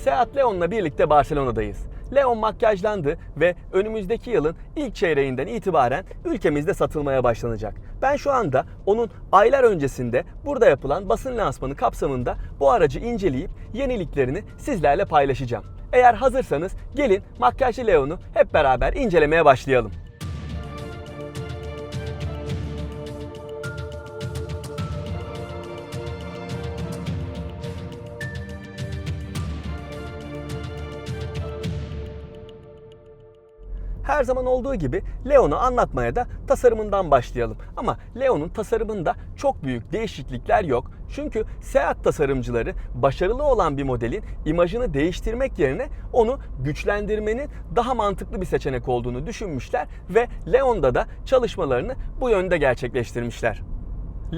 Seat Leon'la birlikte Barcelona'dayız. Leon makyajlandı ve önümüzdeki yılın ilk çeyreğinden itibaren ülkemizde satılmaya başlanacak. Ben şu anda onun aylar öncesinde burada yapılan basın lansmanı kapsamında bu aracı inceleyip yeniliklerini sizlerle paylaşacağım. Eğer hazırsanız gelin makyajlı Leon'u hep beraber incelemeye başlayalım. Her zaman olduğu gibi Leon'u anlatmaya da tasarımından başlayalım. Ama Leon'un tasarımında çok büyük değişiklikler yok. Çünkü Seat tasarımcıları başarılı olan bir modelin imajını değiştirmek yerine onu güçlendirmenin daha mantıklı bir seçenek olduğunu düşünmüşler ve Leon'da da çalışmalarını bu yönde gerçekleştirmişler.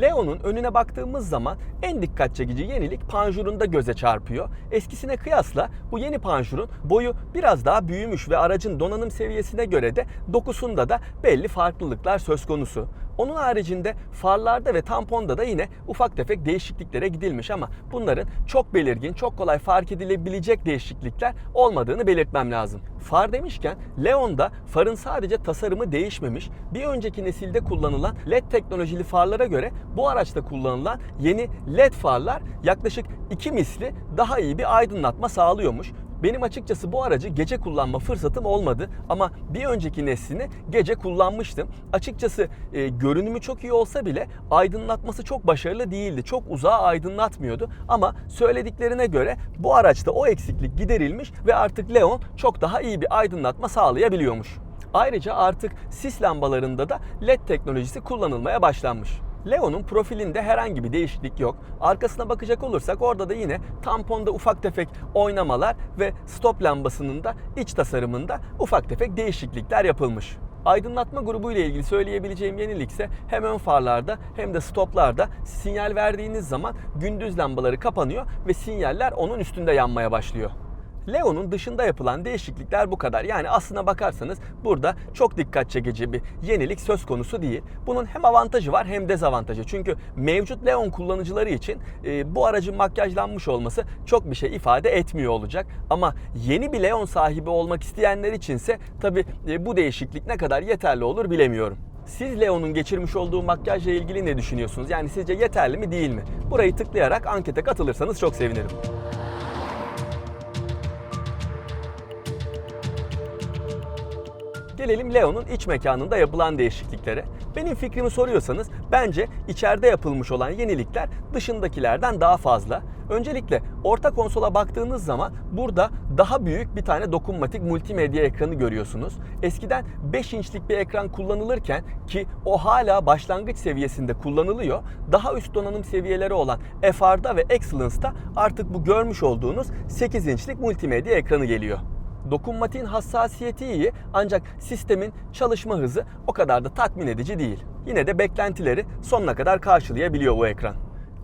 Leon'un önüne baktığımız zaman en dikkat çekici yenilik panjurunda göze çarpıyor. Eskisine kıyasla bu yeni panjurun boyu biraz daha büyümüş ve aracın donanım seviyesine göre de dokusunda da belli farklılıklar söz konusu. Onun haricinde farlarda ve tamponda da yine ufak tefek değişikliklere gidilmiş ama bunların çok belirgin, çok kolay fark edilebilecek değişiklikler olmadığını belirtmem lazım. Far demişken Leon'da farın sadece tasarımı değişmemiş, bir önceki nesilde kullanılan LED teknolojili farlara göre bu araçta kullanılan yeni LED farlar yaklaşık 2 misli daha iyi bir aydınlatma sağlıyormuş. Benim açıkçası bu aracı gece kullanma fırsatım olmadı ama bir önceki neslini gece kullanmıştım. Açıkçası görünümü çok iyi olsa bile aydınlatması çok başarılı değildi. Çok uzağa aydınlatmıyordu ama söylediklerine göre bu araçta o eksiklik giderilmiş ve artık Leon çok daha iyi bir aydınlatma sağlayabiliyormuş. Ayrıca artık sis lambalarında da LED teknolojisi kullanılmaya başlanmış. Leon'un profilinde herhangi bir değişiklik yok. Arkasına bakacak olursak orada da yine tamponda ufak tefek oynamalar ve stop lambasının da iç tasarımında ufak tefek değişiklikler yapılmış. Aydınlatma grubu ile ilgili söyleyebileceğim yenilik ise hem ön farlarda hem de stoplarda sinyal verdiğiniz zaman gündüz lambaları kapanıyor ve sinyaller onun üstünde yanmaya başlıyor. Leon'un dışında yapılan değişiklikler bu kadar. Yani aslına bakarsanız burada çok dikkat çekici bir yenilik söz konusu değil. Bunun hem avantajı var hem dezavantajı. Çünkü mevcut Leon kullanıcıları için bu aracın makyajlanmış olması çok bir şey ifade etmiyor olacak. Ama yeni bir Leon sahibi olmak isteyenler içinse tabii bu değişiklik ne kadar yeterli olur bilemiyorum. Siz Leon'un geçirmiş olduğu makyajla ilgili ne düşünüyorsunuz? Yani sizce yeterli mi değil mi? Burayı tıklayarak ankete katılırsanız çok sevinirim. Gelelim Leon'un iç mekanında yapılan değişikliklere. Benim fikrimi soruyorsanız bence içeride yapılmış olan yenilikler dışındakilerden daha fazla. Öncelikle orta konsola baktığınız zaman burada daha büyük bir tane dokunmatik multimedya ekranı görüyorsunuz. Eskiden 5 inçlik bir ekran kullanılırken ki o hala başlangıç seviyesinde kullanılıyor. Daha üst donanım seviyeleri olan FR'da ve Excellence'da artık bu görmüş olduğunuz 8 inçlik multimedya ekranı geliyor. Dokunmatiğin hassasiyeti iyi ancak sistemin çalışma hızı o kadar da tatmin edici değil. Yine de beklentileri sonuna kadar karşılayabiliyor bu ekran.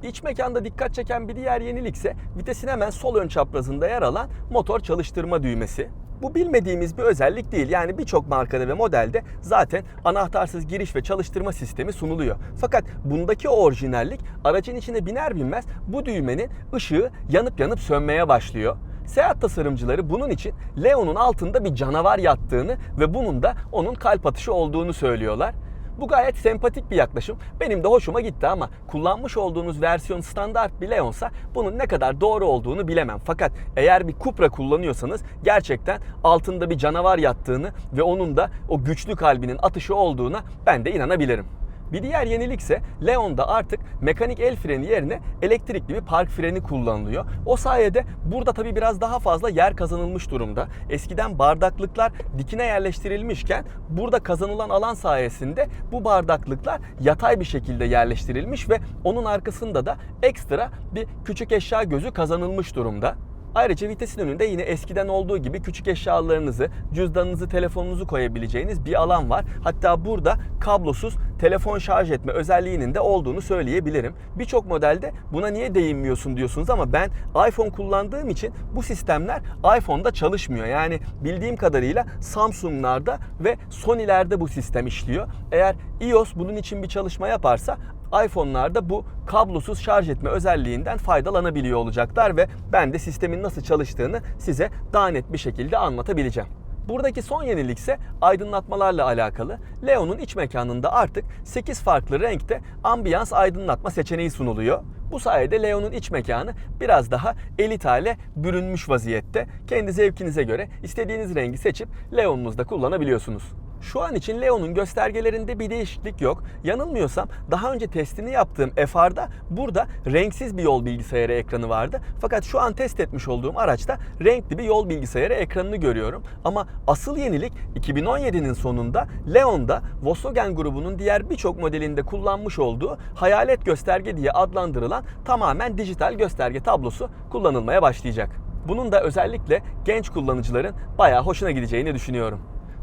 İç mekanda dikkat çeken bir diğer yenilik ise vitesin hemen sol ön çaprazında yer alan motor çalıştırma düğmesi. Bu bilmediğimiz bir özellik değil. Yani birçok markada ve modelde zaten anahtarsız giriş ve çalıştırma sistemi sunuluyor. Fakat bundaki orijinallik aracın içine biner binmez bu düğmenin ışığı yanıp sönmeye başlıyor. Seat tasarımcıları bunun için Leon'un altında bir canavar yattığını ve bunun da onun kalp atışı olduğunu söylüyorlar. Bu gayet sempatik bir yaklaşım. Benim de hoşuma gitti ama kullanmış olduğunuz versiyon standart bir Leon'sa bunun ne kadar doğru olduğunu bilemem. Fakat eğer bir Cupra kullanıyorsanız gerçekten altında bir canavar yattığını ve onun da o güçlü kalbinin atışı olduğuna ben de inanabilirim. Bir diğer yenilik ise Leon'da artık mekanik el freni yerine elektrikli bir park freni kullanılıyor. O sayede burada tabii biraz daha fazla yer kazanılmış durumda. Eskiden bardaklıklar dikine yerleştirilmişken burada kazanılan alan sayesinde bu bardaklıklar yatay bir şekilde yerleştirilmiş ve onun arkasında da ekstra bir küçük eşya gözü kazanılmış durumda. Ayrıca vitesin önünde yine eskiden olduğu gibi küçük eşyalarınızı, cüzdanınızı, telefonunuzu koyabileceğiniz bir alan var. Hatta burada kablosuz telefon şarj etme özelliğinin de olduğunu söyleyebilirim. Birçok modelde buna niye değinmiyorsun diyorsunuz ama ben iPhone kullandığım için bu sistemler iPhone'da çalışmıyor. Yani bildiğim kadarıyla Samsung'larda ve Sony'lerde bu sistem işliyor. Eğer iOS bunun için bir çalışma yaparsa iPhone'larda bu kablosuz şarj etme özelliğinden faydalanabiliyor olacaklar ve ben de sistemin nasıl çalıştığını size daha net bir şekilde anlatabileceğim. Buradaki son yenilik ise aydınlatmalarla alakalı. Leon'un iç mekanında artık 8 farklı renkte ambiyans aydınlatma seçeneği sunuluyor. Bu sayede Leon'un iç mekanı biraz daha elit hale bürünmüş vaziyette. Kendi zevkinize göre istediğiniz rengi seçip Leon'unuzda kullanabiliyorsunuz. Şu an için Leon'un göstergelerinde bir değişiklik yok. Yanılmıyorsam daha önce testini yaptığım FR'da burada renksiz bir yol bilgisayarı ekranı vardı. Fakat şu an test etmiş olduğum araçta renkli bir yol bilgisayarı ekranını görüyorum. Ama asıl yenilik 2017'nin sonunda Leon'da Volkswagen grubunun diğer birçok modelinde kullanmış olduğu hayalet gösterge diye adlandırılan tamamen dijital gösterge tablosu kullanılmaya başlayacak. Bunun da özellikle genç kullanıcıların bayağı hoşuna gideceğini düşünüyorum.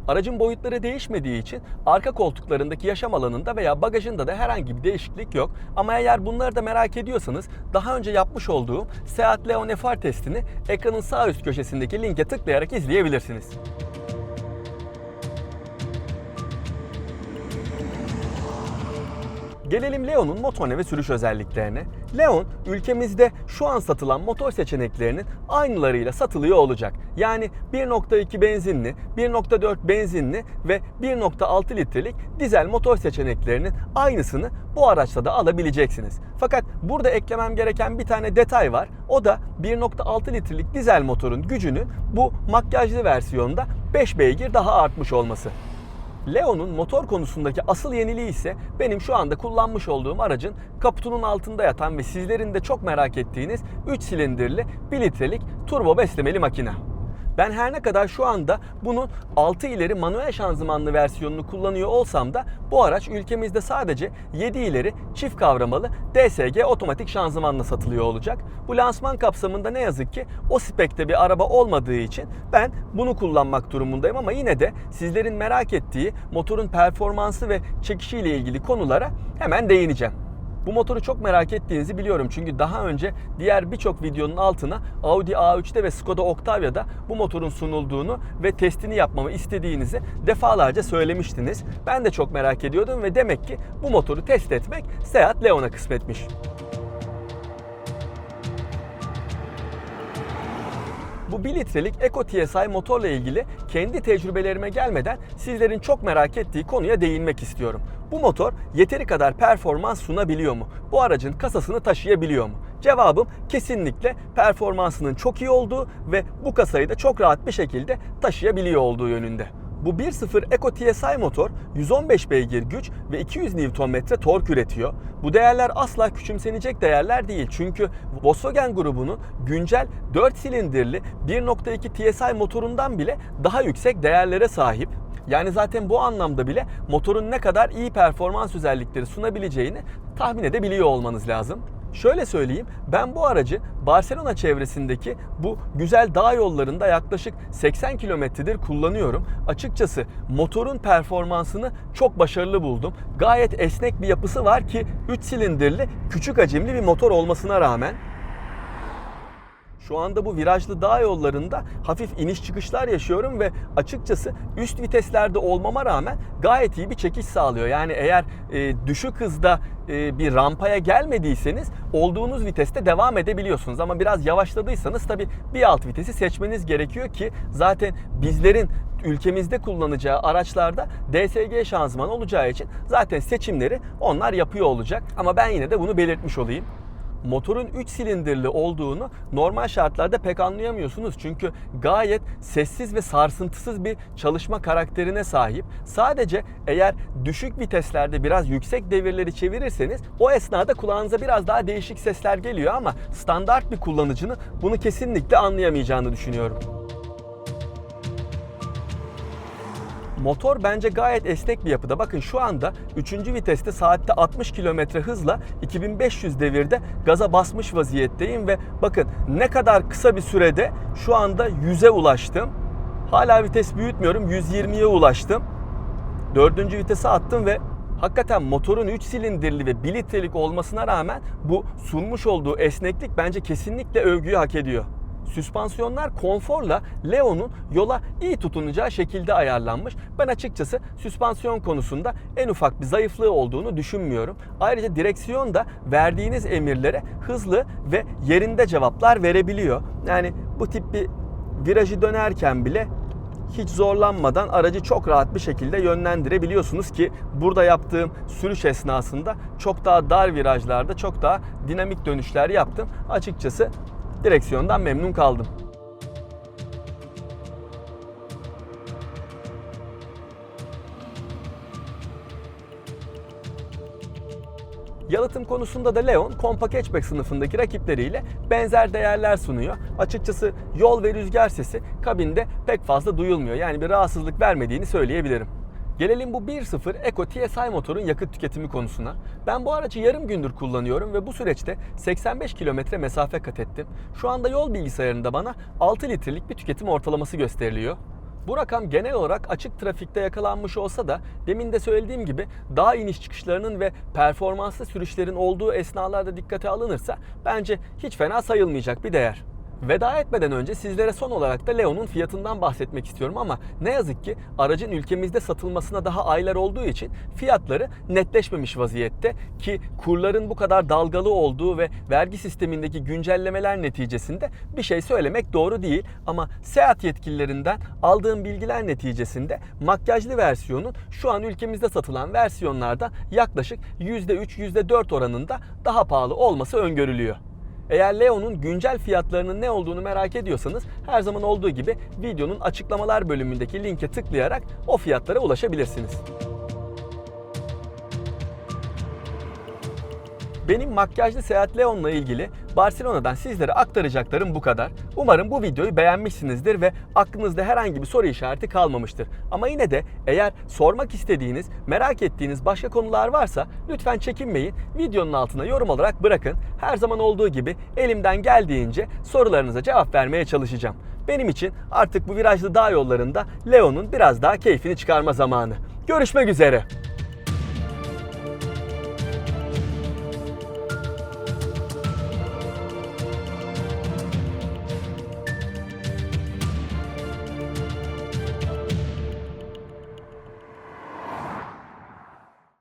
Aracın boyutları değişmediği için arka koltuklarındaki yaşam alanında veya bagajında da herhangi bir değişiklik yok. Ama eğer bunları da merak ediyorsanız daha önce yapmış olduğum Seat Leon FR testini ekranın sağ üst köşesindeki linke tıklayarak izleyebilirsiniz. Gelelim Leon'un motorne ve sürüş özelliklerine. Leon ülkemizde şu an satılan motor seçeneklerinin aynılarıyla satılıyor olacak. Yani 1.2 benzinli, 1.4 benzinli ve 1.6 litrelik dizel motor seçeneklerinin aynısını bu araçta da alabileceksiniz. Fakat burada eklemem gereken bir tane detay var. O da 1.6 litrelik dizel motorun gücünün bu makyajlı versiyonda 5 beygir daha artmış olması. Leon'un motor konusundaki asıl yeniliği ise benim şu anda kullanmış olduğum aracın kaputunun altında yatan ve sizlerin de çok merak ettiğiniz 3 silindirli 1 litrelik turbo beslemeli makine. Ben her ne kadar şu anda bunun 6 ileri manuel şanzımanlı versiyonunu kullanıyor olsam da bu araç ülkemizde sadece 7 ileri çift kavramalı DSG otomatik şanzımanla satılıyor olacak. Bu lansman kapsamında ne yazık ki o spekte bir araba olmadığı için ben bunu kullanmak durumundayım ama yine de sizlerin merak ettiği motorun performansı ve çekişiyle ilgili konulara hemen değineceğim. Bu motoru çok merak ettiğinizi biliyorum çünkü daha önce diğer birçok videonun altına Audi A3'te ve Skoda Octavia'da bu motorun sunulduğunu ve testini yapmamı istediğinizi defalarca söylemiştiniz. Ben de çok merak ediyordum ve demek ki bu motoru test etmek Seat Leon'a kısmetmiş. Bu 1 litrelik Eco TSI motorla ilgili kendi tecrübelerime gelmeden sizlerin çok merak ettiği konuya değinmek istiyorum. Bu motor yeteri kadar performans sunabiliyor mu? Bu aracın kasasını taşıyabiliyor mu? Cevabım kesinlikle performansının çok iyi olduğu ve bu kasayı da çok rahat bir şekilde taşıyabiliyor olduğu yönünde. Bu 1.0 Eco TSI motor 115 beygir güç ve 200 Nm tork üretiyor. Bu değerler asla küçümsenecek değerler değil. Çünkü Volkswagen grubunun güncel 4 silindirli 1.2 TSI motorundan bile daha yüksek değerlere sahip. Yani zaten bu anlamda bile motorun ne kadar iyi performans özellikleri sunabileceğini tahmin edebiliyor olmanız lazım. Şöyle söyleyeyim, ben bu aracı Barcelona çevresindeki bu güzel dağ yollarında yaklaşık 80 kilometredir kullanıyorum. Açıkçası motorun performansını çok başarılı buldum. Gayet esnek bir yapısı var ki 3 silindirli küçük hacimli bir motor olmasına rağmen. Şu anda bu virajlı dağ yollarında hafif iniş çıkışlar yaşıyorum ve açıkçası üst viteslerde olmama rağmen gayet iyi bir çekiş sağlıyor. Yani eğer düşük hızda bir rampaya gelmediyseniz olduğunuz viteste devam edebiliyorsunuz. Ama biraz yavaşladıysanız tabii bir alt vitesi seçmeniz gerekiyor ki zaten bizlerin ülkemizde kullanacağı araçlarda DSG şanzıman olacağı için zaten seçimleri onlar yapıyor olacak. Ama ben yine de bunu belirtmiş olayım. Motorun 3 silindirli olduğunu normal şartlarda pek anlayamıyorsunuz. Çünkü gayet sessiz ve sarsıntısız bir çalışma karakterine sahip. Sadece eğer düşük viteslerde biraz yüksek devirleri çevirirseniz o esnada kulağınıza biraz daha değişik sesler geliyor ama standart bir kullanıcının bunu kesinlikle anlayamayacağını düşünüyorum. Motor bence gayet esnek bir yapıda. Bakın şu anda 3. viteste saatte 60 km hızla 2500 devirde gaza basmış vaziyetteyim ve bakın ne kadar kısa bir sürede şu anda 100'e ulaştım. Hala vites büyütmüyorum, 120'ye ulaştım. 4. vitese attım ve hakikaten motorun 3 silindirli ve 1 litrelik olmasına rağmen bu sunmuş olduğu esneklik bence kesinlikle övgüyü hak ediyor. süspansiyonlar konforla Leo'nun yola iyi tutunacağı şekilde ayarlanmış. Ben açıkçası süspansiyon konusunda en ufak bir zayıflığı olduğunu düşünmüyorum. Ayrıca direksiyon da verdiğiniz emirlere hızlı ve yerinde cevaplar verebiliyor. Yani bu tip bir virajı dönerken bile hiç zorlanmadan aracı çok rahat bir şekilde yönlendirebiliyorsunuz ki burada yaptığım sürüş esnasında çok daha dar virajlarda çok daha dinamik dönüşler yaptım. Açıkçası direksiyondan memnun kaldım. Yalıtım konusunda da Leon, kompakt hatchback sınıfındaki rakipleriyle benzer değerler sunuyor. Açıkçası yol ve rüzgar sesi kabinde pek fazla duyulmuyor. Yani bir rahatsızlık vermediğini söyleyebilirim. Gelelim bu 1.0 Eco TSI motorun yakıt tüketimi konusuna. Ben bu aracı yarım gündür kullanıyorum ve bu süreçte 85 kilometre mesafe kat ettim. Şu anda yol bilgisayarında bana 6 litrelik bir tüketim ortalaması gösteriliyor. Bu rakam genel olarak açık trafikte yakalanmış olsa da demin de söylediğim gibi dağ iniş çıkışlarının ve performanslı sürüşlerin olduğu esnalarda dikkate alınırsa bence hiç fena sayılmayacak bir değer. Veda etmeden önce sizlere son olarak da Leon'un fiyatından bahsetmek istiyorum ama ne yazık ki aracın ülkemizde satılmasına daha aylar olduğu için fiyatları netleşmemiş vaziyette ki kurların bu kadar dalgalı olduğu ve vergi sistemindeki güncellemeler neticesinde bir şey söylemek doğru değil ama Seat yetkililerinden aldığım bilgiler neticesinde makyajlı versiyonun şu an ülkemizde satılan versiyonlarda yaklaşık %3, %4 oranında daha pahalı olması öngörülüyor. Eğer Leon'un güncel fiyatlarının ne olduğunu merak ediyorsanız her zaman olduğu gibi videonun açıklamalar bölümündeki linke tıklayarak o fiyatlara ulaşabilirsiniz. Benim makyajlı Seat Leon'la ilgili Barcelona'dan sizlere aktaracaklarım bu kadar. Umarım bu videoyu beğenmişsinizdir ve aklınızda herhangi bir soru işareti kalmamıştır. Ama yine de eğer sormak istediğiniz, merak ettiğiniz başka konular varsa lütfen çekinmeyin. Videonun altına yorum olarak bırakın. Her zaman olduğu gibi elimden geldiğince sorularınıza cevap vermeye çalışacağım. Benim için artık bu virajlı dağ yollarında Leon'un biraz daha keyfini çıkarma zamanı. Görüşmek üzere.